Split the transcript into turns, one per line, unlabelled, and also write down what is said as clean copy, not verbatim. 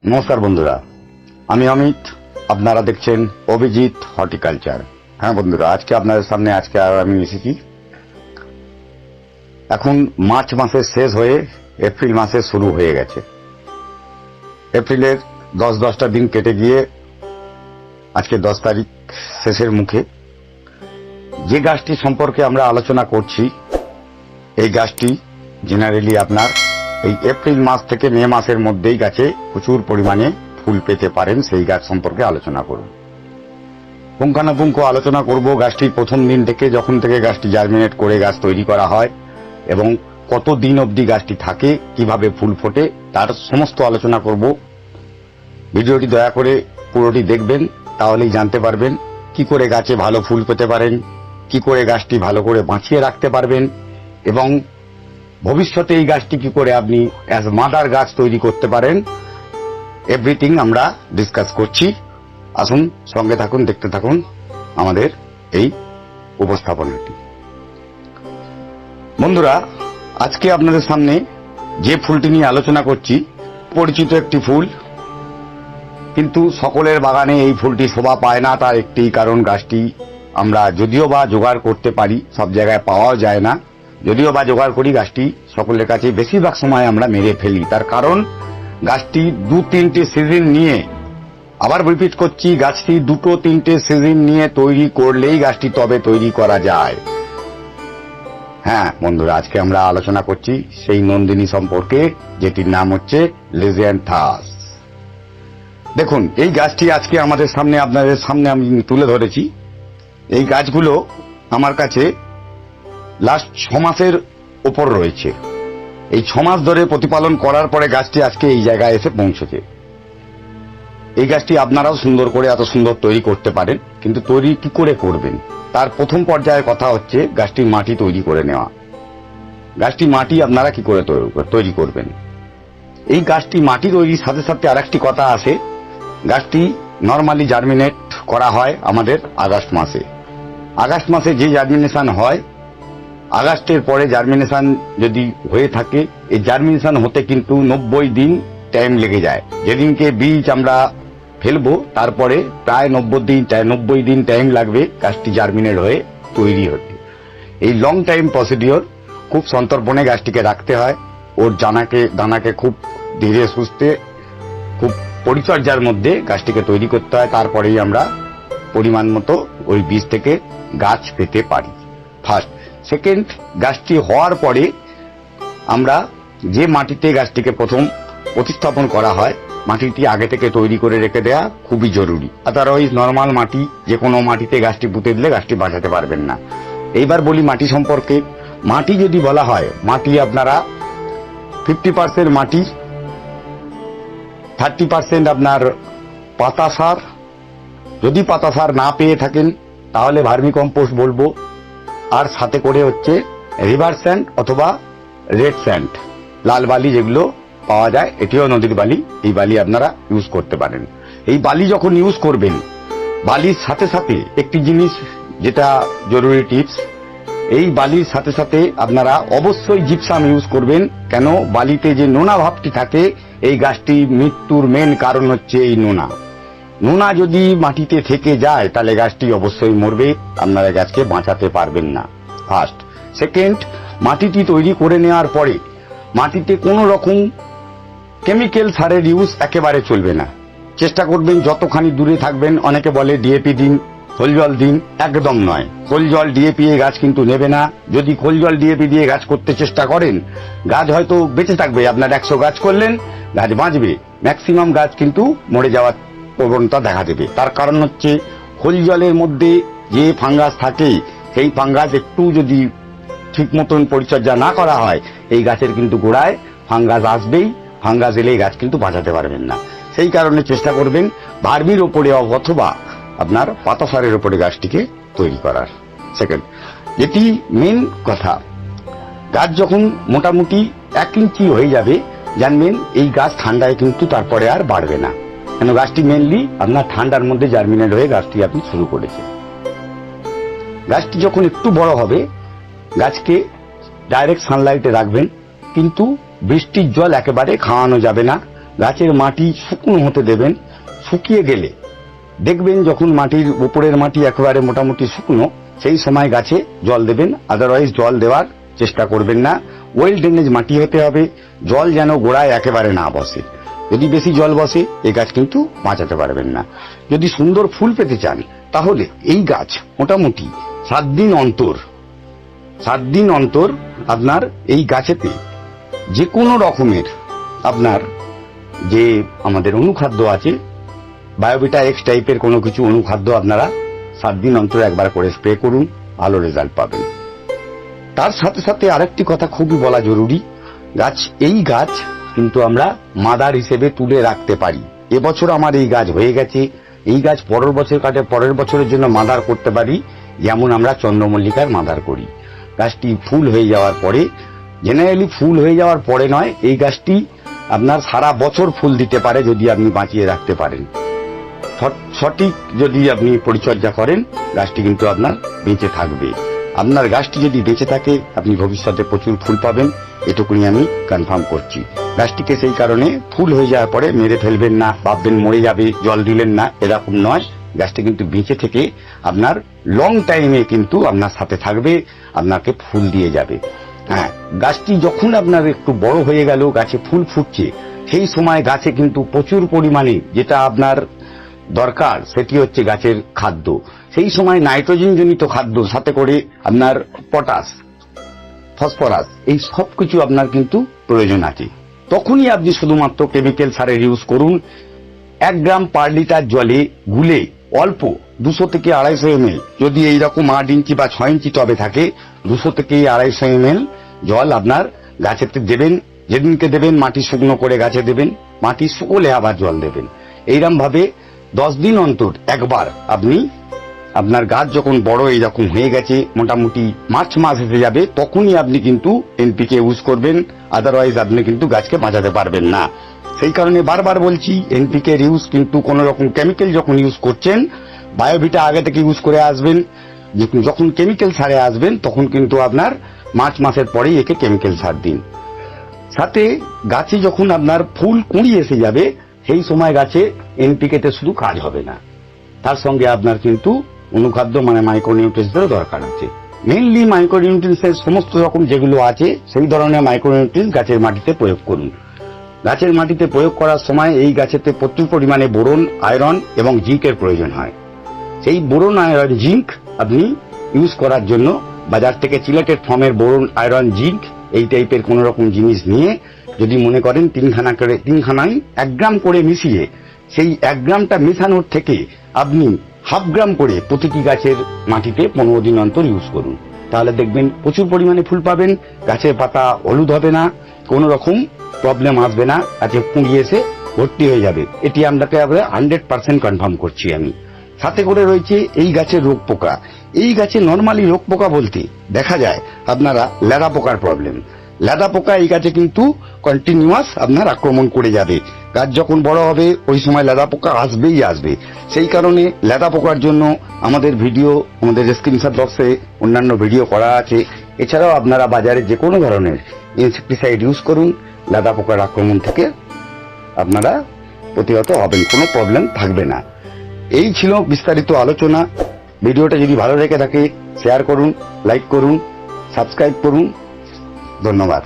নমস্কার বন্ধুরা, আমি অমিত। আপনারা দেখছেন অভিজিৎ হর্টিকালচার। হ্যাঁ বন্ধুরা, আজকে আপনাদের সামনে আমি এসেছি। এখন মার্চ মাসের শেষ হয়ে এপ্রিল মাসে শুরু হয়ে গেছে। এপ্রিলের 10টা দিন কেটে গিয়ে আজকে 10 তারিখ শেষের মুখে। যে গাছটি সম্পর্কে আমরা আলোচনা করছি, এই গাছটি জেনারেলি আপনার এই এপ্রিল মাস থেকে মে মাসের মধ্যেই গাছে প্রচুর পরিমাণে ফুল পেতে পারেন। সেই গাছ সম্পর্কে আলোচনা করব, পুঙ্খানুপুঙ্খ আলোচনা করব। গাছটি প্রথম দিন থেকে, যখন থেকে গাছটি জার্মিনেট করে গাছ তৈরি করা হয় এবং কত দিন অবধি গাছটি থাকে, কিভাবে ফুল ফোটে, তার সমস্ত আলোচনা করব। ভিডিওটি দয়া করে পুরোটি দেখবেন, তাহলেই জানতে পারবেন কি করে গাছে ভালো ফুল পেতে পারেন, কি করে গাছটি ভালো করে বাঁচিয়ে রাখতে পারবেন এবং ভবিষ্যতে এই গাছটি কি করে আপনি অ্যাজ মাদার গাছ তৈরি করতে পারেন। এভরিথিং আমরা ডিসকাস করছি। আসুন সঙ্গে থাকুন, দেখতে থাকুন আমাদের এই উপস্থাপনাটি। বন্ধুরা, আজকে আপনাদের সামনে যে ফুলটি নিয়ে আলোচনা করছি, পরিচিত একটি ফুল, কিন্তু সকলের বাগানে এই ফুলটি শোভা পায় না। তার একটি কারণ, গাছটি আমরা যদিও বা জোগাড় করতে পারি, সব জায়গায় পাওয়াও যায় না। যদিও বা জোগাড় করি, গাছটি সকলের কাছে বেশিরভাগ সময় আমরা মেরে ফেলি। তার কারণ, গাছটি 2-3টে সিজন নিয়ে, আবার রিপিট করছি, গাছটি 2-3টে সিজন নিয়ে তৈরি করলেই গাছটি তবে তৈরি করা যায়। হ্যাঁ বন্ধুরা, আজকে আমরা আলোচনা করছি সেই নন্দিনী সম্পর্কে, যেটির নাম হচ্ছে লিজিয়ান্থাস। দেখুন, এই গাছটি আজকে আপনাদের সামনে আমি তুলে ধরেছি। এই গাছগুলো আমার কাছে লাস্ট 6 মাসের ওপর রয়েছে। এই 6 মাস ধরে প্রতিপালন করার পরে গাছটি আজকে এই জায়গায় এসে পৌঁছেছে। এই গাছটি আপনারাও সুন্দর করে এত সুন্দর তৈরি করতে পারেন, কিন্তু তৈরি কি করে করবেন, তার প্রথম পর্যায়ের কথা হচ্ছে গাছটির মাটি তৈরি করে নেওয়া। গাছটি মাটি আপনারা কি করে তৈরি করবেন। এই গাছটি মাটি তৈরির সাথে সাথে আরেকটি কথা আছে। গাছটি নর্মালি জার্মিনেট করা হয় আমাদের আগস্ট মাসে। আগস্ট মাসে যে জার্মিনেশন হয়, আগস্টের পরে জার্মিনেশন যদি হয়ে থাকে, এই জার্মিনেশন হতে কিন্তু 90 দিন টাইম লেগে যায়। যেদিনকে বীজ আমরা ফেলবো, তারপরে প্রায় 90 দিন টাইম লাগবে গাছটি জার্মিনেট হয়ে তৈরি হতে। এই লং টাইম প্রসিডিওর, খুব সন্তর্পণে গাছটিকে রাখতে হয়। ওর দানাকে খুব ধীরে সুস্থে, খুব পরিচর্যার মধ্যে গাছটিকে তৈরি করতে হয়। তারপরেই আমরা পরিমাণ মতো ওই বীজ থেকে গাছ পেতে পারি। ফার্স্ট। সেকেন্ড, গাছটি হওয়ার পরে আমরা যে মাটিতে গাছটিকে প্রথম প্রতিস্থাপন করা হয়, মাটিটি আগে থেকে তৈরি করে রেখে দেওয়া খুবই জরুরি। আদারওয়াইজ নর্মাল মাটি, যে কোনো মাটিতে গাছটি পুঁতে দিলে গাছটি বাঁচাতে পারবেন না। এইবার বলি মাটি সম্পর্কে। মাটি যদি বলা হয়, মাটি আপনারা 50% মাটি, 30% আপনার পাতা সার। যদি পাতা সার না পেয়ে থাকেন তাহলে ভার্মি কম্পোস্ট বলবো, আর সাথে করে হচ্ছে রিভার স্যান্ড অথবা রেড স্যান্ড, লাল বালি যেগুলো পাওয়া যায়, এটিও নদীর বালি। এই বালি আপনারা ইউজ করতে পারেন। এই বালি যখন ইউজ করবেন, বালির সাথে সাথে একটি জিনিস যেটা জরুরি টিপস, এই বালির সাথে সাথে আপনারা অবশ্যই জিপসাম ইউজ করবেন। কেন? বালিতে যে নোনা ভাবটি থাকে, এই গাছটির মৃত্যুর মেন কারণ হচ্ছে এই নোনা। নোনা যদি মাটিতে থেকে যায় তাহলে গাছটি অবশ্যই মরবে, আপনারা গাছকে বাঁচাতে পারবেন না। ফার্স্ট। সেকেন্ড, মাটিটি তৈরি করে নেওয়ার পরে মাটিতে কোনো রকম কেমিক্যাল সারের ইউজ একেবারে চলবে না। চেষ্টা করবেন যতখানি দূরে থাকবেন। অনেকে বলে ডিএপি দিন, খোল জল দিন। একদম নয়, খোল জল ডিএপি এ গাছ কিন্তু নেবে না। যদি খোল জল ডিএপি দিয়ে গাছ করতে চেষ্টা করেন, গাছ হয়তো বেঁচে থাকবে। আপনার 100 গাছ করলেন, গাছ বাঁচবে, ম্যাক্সিমাম গাছ কিন্তু মরে যাওয়ার প্রবণতা দেখা দেবে। তার কারণ হচ্ছে খোল জলের মধ্যে যে ফাঙ্গাস থাকে, সেই ফাঙ্গাস একটু যদি ঠিক মতন পরিচর্যা না করা হয়, এই গাছের কিন্তু গোড়ায় ফাঙ্গাস আসবেই। ফাঙ্গাস এলে গাছ কিন্তু বাঁচাতে পারবেন না। সেই কারণে চেষ্টা করবেন ভার্মির ওপরে অথবা আপনার পাতা সারের ওপরে গাছটিকে তৈরি করার। সেকেন্ড, যেটি মেন কথা, গাছ যখন মোটামুটি 1 ইঞ্চি হয়ে যাবে, জানবেন এই গাছ ঠান্ডায় কিন্তু তারপরে আর বাড়বে না। কেন? গাছটি মেনলি আপনার ঠান্ডার মধ্যে জার্মিনেট হয়ে গাছটি আপনি শুরু করেছেন। গাছটি যখন একটু বড় হবে, গাছকে ডাইরেক্ট সানলাইটে রাখবেন, কিন্তু বৃষ্টির জল একেবারে খাওয়ানো যাবে না। গাছের মাটি শুকনো হতে দেবেন। শুকিয়ে গেলে দেখবেন যখন মাটির উপরের মাটি একেবারে মোটামুটি শুকনো, সেই সময় গাছে জল দেবেন। আদারওয়াইজ জল দেওয়ার চেষ্টা করবেন না। ওয়েল ড্রেনেজ মাটি হতে হবে, জল যেন গোড়ায় একেবারে না বসে। যদি বেশি জল বসে এই গাছ কিন্তু বাঁচাতে পারবেন না। যদি সুন্দর ফুল পেতে চান তাহলে এই গাছ মোটামুটি 7 দিন অন্তর আপনার এই গাছেতে যে কোনো রকমের আপনার যে আমাদের অনুখাদ্য আছে, বায়োভিটা এক্স টাইপের কোনো কিছু অনুখাদ্য আপনারা 7 দিন অন্তর একবার করে স্প্রে করুন, ভালো রেজাল্ট পাবেন। তার সাথে সাথে আরেকটি কথা খুবই বলা জরুরি, এই গাছ কিন্তু আমরা মাদার হিসেবে তুলে রাখতে পারি। এবছর আমার এই গাছ হয়ে গেছে, এই গাছ পরের বছরের জন্য মাদার করতে পারি, যেমন আমরা চন্দ্রমল্লিকার মাদার করি। গাছটি ফুল হয়ে যাওয়ার পরে, জেনারেলি ফুল হয়ে যাওয়ার পরে নয়, এই গাছটি আপনার সারা বছর ফুল দিতে পারে যদি আপনি বাঁচিয়ে রাখতে পারেন। সঠিক যদি আপনি পরিচর্যা করেন গাছটি কিন্তু আপনার বেঁচে থাকবে। আপনার গাছটি যদি বেঁচে থাকে আপনি ভবিষ্যতে প্রচুর ফুল পাবেন, এটুকুনি আমি কনফার্ম করছি। গাছটিকে সেই কারণে ফুল হয়ে যাওয়ার পরে মেরে ফেলবেন না, ভাববেন মরে যাবে জল দিলেন না, এরকম নয়। গাছটি কিন্তু বেঁচে থেকে আপনার লং টাইমে কিন্তু আপনার সাথে থাকবে, আপনাকে ফুল দিয়ে যাবে। হ্যাঁ, গাছটি যখন আপনার একটু বড় হয়ে গেল, গাছে ফুল ফুটছে, সেই সময় গাছে কিন্তু প্রচুর পরিমাণে যেটা আপনার দরকার সেটি হচ্ছে গাছের খাদ্য। সেই সময় নাইট্রোজেন জনিত খাদ্য, সাথে করে আপনার পটাশ, ফসফরাস, এই সব কিছু আপনার কিন্তু প্রয়োজন আছে। তখনই আপনি শুধুমাত্র কেমিক্যাল সারের ইউজ করুন। 1 গ্রাম পার লিটার জলে গুলে অল্প 200 থেকে 250 ml, যদি এইরকম 8 ইঞ্চি বা 6 ইঞ্চি টবে থাকে, 200 থেকে 250 ml জল আপনার গাছেতে দেবেন। যেদিনকে দেবেন মাটি শুকনো করে গাছে দেবেন, মাটি শুকোলে আবার জল দেবেন। এইরকম ভাবে 10 দিন অন্তর একবার আপনি, আপনার গাছ যখন বড় এইরকম হয়ে গেছে, মোটামুটি মার্চ মাস এসে যাবে, তখনই আপনি কিন্তু এনপিকে ইউজ করবেন। আদারওয়াইজ আপনি কিন্তু গাছকে বাঁচাতে পারবেন না। সেই কারণে বারবার বলছি, এনপিকে ইউজ কিন্তু কোন রকম কেমিক্যাল যখন ইউজ করছেন, বায়োভিটা আগে থেকে ইউজ করে আসবেন। যখন কেমিক্যাল সারে আসবেন তখন কিন্তু আপনার মার্চ মাসের পরেই একে কেমিক্যাল সার দিন। সাথে গাছে যখন আপনার ফুল কুঁড়ি এসে যাবে, সেই সময় গাছে এনপিকেতে শুধু কাজ হবে না, তার সঙ্গে আপনার কিন্তু অনুখাদ্য মানে মাইক্রোনিউট্রিয়েন্টসেরও দরকার আছে। মেইনলি মাইক্রোনিউট্রিয়েন্টসের সমস্ত রকম যেগুলো আছে সেই ধরনের মাইক্রোনিউট্রিয়েন্টস গাছের মাটিতে প্রয়োগ করুন। গাছের মাটিতে প্রয়োগ করার সময় এই গাছেতে প্রচুর পরিমাণে বোরন, আয়রন এবং জিঙ্কের প্রয়োজন হয়। সেই বোরন, আয়রন, জিঙ্ক আপনি ইউজ করার জন্য বাজার থেকে চিলেটেড ফর্মের বোরন, আয়রন, জিঙ্ক এই টাইপের কোন রকম জিনিস নিয়ে, যদি মনে করেন 3খানায় 1 গ্রাম করে মিশিয়ে, সেই 1 গ্রামটা মেশানোর থেকে আপনি 1/2 গ্রাম করে প্রতিটি গাছের মাটিতে 15 দিন অন্তর ইউজ করুন। তাহলে দেখবেন প্রচুর পরিমাণে ফুল পাবেন, গাছের পাতা হলুদ হবে না, কোন রকম প্রবলেম আসবে না, গাছে কুঁড়ি এসে ভর্তি হয়ে যাবে। এটি আপনাকে 100% কনফার্ম করছি আমি। সাথে করে রয়েছে এই গাছের রোগ পোকা। এই গাছে নর্মালি রোগ পোকা বলতে দেখা যায় আপনারা লেদা পোকার প্রবলেম। লেদা পোকা এই গাছে কিন্তু কন্টিনিউয়াস আপনার আক্রমণ করে যাবে। গাছ যখন বড় হবে ওই সময় লেদা পোকা আসবেই আসবে। সেই কারণে লেদা পোকার জন্য আমাদের স্ক্রিনশট বক্সে অন্যান্য ভিডিও করা আছে। এছাড়াও আপনারা বাজারে যে কোনো ধরনের ইনসেক্টিসাইড ইউজ করুন, লেদা পোকার আক্রমণ থেকে আপনারা প্রতিহত হবেন, কোনো প্রবলেম থাকবে না। এই ছিল বিস্তারিত আলোচনা। ভিডিওটা যদি ভালো লেগে থাকে শেয়ার করুন, লাইক করুন, সাবস্ক্রাইব করুন। ধন্যবাদ।